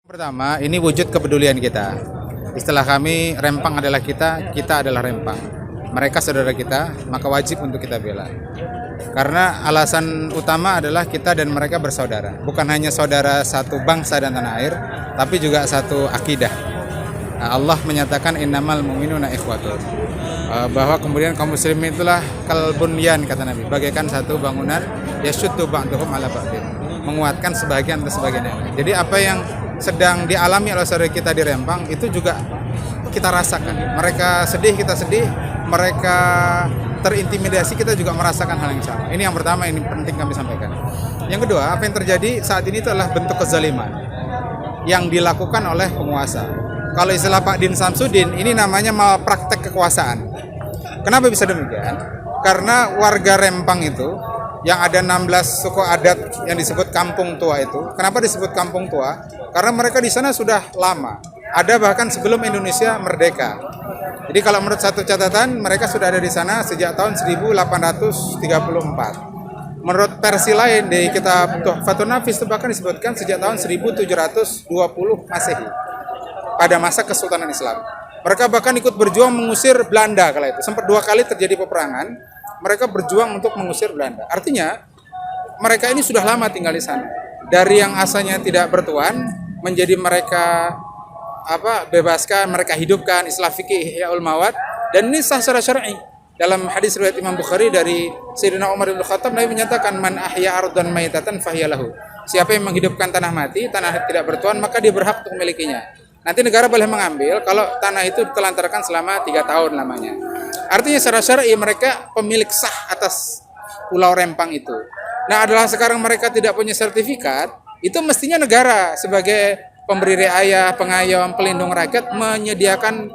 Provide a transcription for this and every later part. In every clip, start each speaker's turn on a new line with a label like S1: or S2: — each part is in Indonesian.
S1: Pertama, ini wujud kepedulian kita. Istilah kami, Rempang adalah kita, kita adalah Rempang. Mereka saudara kita, maka wajib untuk kita bela. Karena alasan utama adalah kita dan mereka bersaudara. Bukan hanya saudara satu bangsa dan tanah air, tapi juga satu akidah. Allah menyatakan innamal mu'minuna ikhwatun. Bahwa kemudian kaum muslimin itulah kalbunyan, kata Nabi, bagaikan satu bangunan yasyuddu ba'duhum ala ba'din, menguatkan sebagian atas sebagian yang lain. Jadi apa yang sedang dialami oleh saudara kita di Rempang itu juga kita rasakan. Mereka sedih, kita sedih. Mereka terintimidasi, kita juga merasakan hal yang sama. Ini yang pertama, ini penting kami sampaikan. Yang kedua, apa yang terjadi saat ini itu adalah bentuk kezaliman yang dilakukan oleh penguasa. Kalau istilah Pak Din Samsudin, ini namanya malpraktek kekuasaan. Kenapa bisa demikian? Karena warga Rempang itu yang ada 16 suku adat yang disebut Kampung Tua itu. Kenapa disebut Kampung Tua? Karena mereka di sana sudah lama. Ada bahkan sebelum Indonesia merdeka. Jadi kalau menurut satu catatan, mereka sudah ada di sana sejak tahun 1834. Menurut versi lain di kitab Tuhfatun Nafis itu bahkan disebutkan sejak tahun 1720 Masehi. Pada masa Kesultanan Islam. Mereka bahkan ikut berjuang mengusir Belanda kala itu. Sempat 2 kali terjadi peperangan. Mereka berjuang untuk mengusir Belanda. Artinya, mereka ini sudah lama tinggal di sana. Dari yang asalnya tidak bertuan, menjadi mereka bebaskan, mereka hidupkan, istilah fikih Ihyaul Mawad, dan ini sah secara syar'i. Dalam hadis riwayat Imam Bukhari dari Sayyidina Umar bin Khattab, Nabi menyatakan man ahya ardan maitatan fahiyalahu. Siapa yang menghidupkan tanah mati, tanah tidak bertuan, maka dia berhak untuk memilikinya. Nanti negara boleh mengambil kalau tanah itu ditelantarkan selama 3 tahun lamanya. Artinya secara syar'i mereka pemilik sah atas Pulau Rempang itu. Nah, adalah sekarang mereka tidak punya sertifikat, itu mestinya negara sebagai pemberi riayah, pengayom, pelindung rakyat menyediakan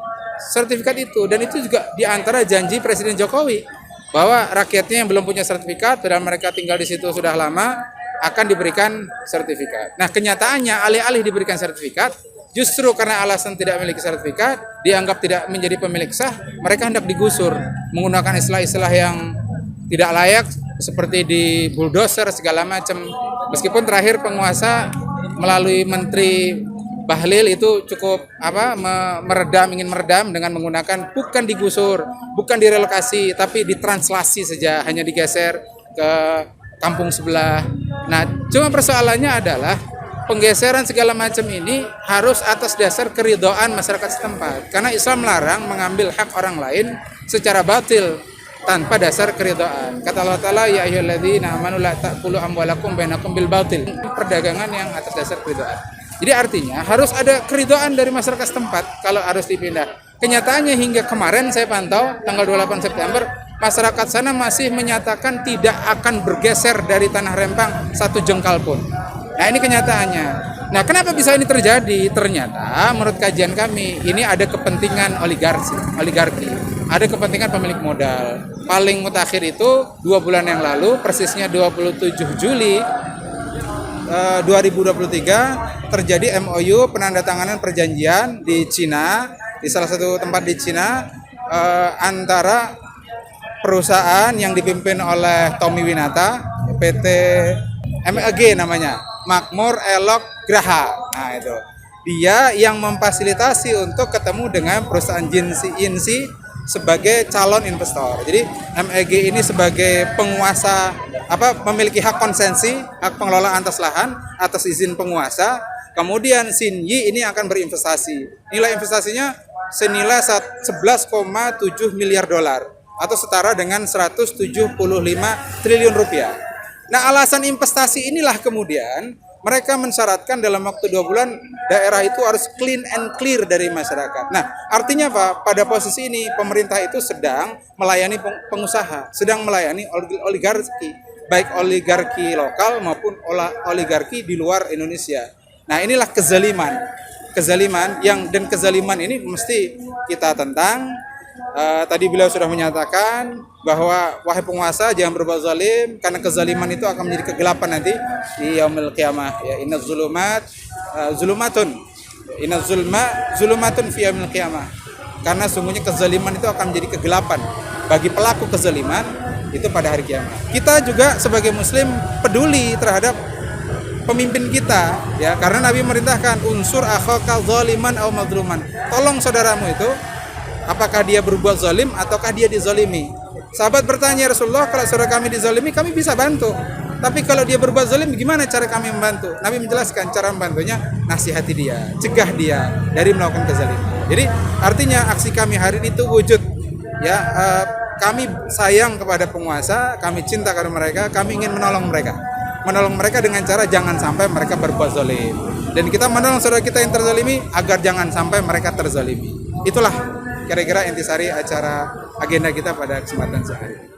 S1: sertifikat itu. Dan itu juga diantara janji Presiden Jokowi bahwa rakyatnya yang belum punya sertifikat, padahal mereka tinggal di situ sudah lama, akan diberikan sertifikat. Nah, kenyataannya alih-alih diberikan sertifikat, justru karena alasan tidak memiliki sertifikat, dianggap tidak menjadi pemilik sah, mereka hendak digusur menggunakan istilah-istilah yang tidak layak seperti di bulldozer segala macam. Meskipun terakhir penguasa melalui Menteri Bahlil itu cukup ingin meredam dengan menggunakan bukan digusur, bukan direlokasi, tapi ditranslasi saja, hanya digeser ke kampung sebelah. Nah, cuma persoalannya adalah penggeseran segala macam ini harus atas dasar keridhaan masyarakat setempat. Karena Islam melarang mengambil hak orang lain secara batil tanpa dasar keridhaan. Kata Allah Ta'ala, ya ayyuhalladzina amanu la ta'kulu amwalakum bainakum bil batil. Perdagangan yang atas dasar keridhaan. Jadi artinya harus ada keridhaan dari masyarakat setempat kalau harus dipindah. Kenyataannya hingga kemarin saya pantau tanggal 28 September, masyarakat sana masih menyatakan tidak akan bergeser dari tanah Rempang 1 jengkal pun. Nah, ini kenyataannya. Nah, kenapa bisa ini terjadi? Ternyata menurut kajian kami ini ada kepentingan oligarki. Ada kepentingan pemilik modal. Paling mutakhir itu 2 bulan yang lalu, persisnya 27 Juli 2023 terjadi MOU penandatanganan perjanjian di Cina, di salah satu tempat di Cina antara perusahaan yang dipimpin oleh Tommy Winata, PT MEG namanya, Makmur Elok Graha. Nah, itu dia yang memfasilitasi untuk ketemu dengan perusahaan Insi sebagai calon investor. Jadi MEG ini sebagai penguasa memiliki hak konsesi, hak pengelolaan atas lahan atas izin penguasa. Kemudian Xinyi ini akan berinvestasi. Nilai investasinya senilai 11,7 miliar dolar atau setara dengan 175 triliun rupiah. Nah, alasan investasi inilah kemudian mereka mensyaratkan dalam waktu 2 bulan daerah itu harus clean and clear dari masyarakat. Nah, artinya apa? Pada posisi ini pemerintah itu sedang melayani pengusaha, sedang melayani oligarki, baik oligarki lokal maupun oligarki di luar Indonesia. Nah, inilah kezaliman dan kezaliman ini mesti kita tentang. Tadi beliau sudah menyatakan bahwa wahai penguasa jangan berbuat zalim, karena kezaliman itu akan menjadi kegelapan nanti di yaumil qiyamah. Ya, innaz zulumat zulumatun fi yaumil qiyamah. Karena sungguhnya kezaliman itu akan menjadi kegelapan bagi pelaku kezaliman itu pada hari kiamat. Kita juga sebagai muslim peduli terhadap pemimpin kita, ya, karena Nabi merintahkan unsur akhaka zaliman aw madluman. Tolong saudaramu itu apakah dia berbuat zalim ataukah dia dizalimi. Sahabat bertanya, Rasulullah, kalau saudara kami dizalimi kami bisa bantu. Tapi kalau dia berbuat zalim gimana cara kami membantu? Nabi menjelaskan cara membantunya, nasihati dia, cegah dia dari melakukan kezaliman. Jadi artinya aksi kami hari ini itu wujud, ya, kami sayang kepada penguasa, kami cinta kepada mereka, kami ingin menolong mereka dengan cara jangan sampai mereka berbuat zalim. Dan kita menolong saudara kita yang terzalimi agar jangan sampai mereka terzalimi. Itulah kira-kira intisari acara agenda kita pada kesempatan sehari.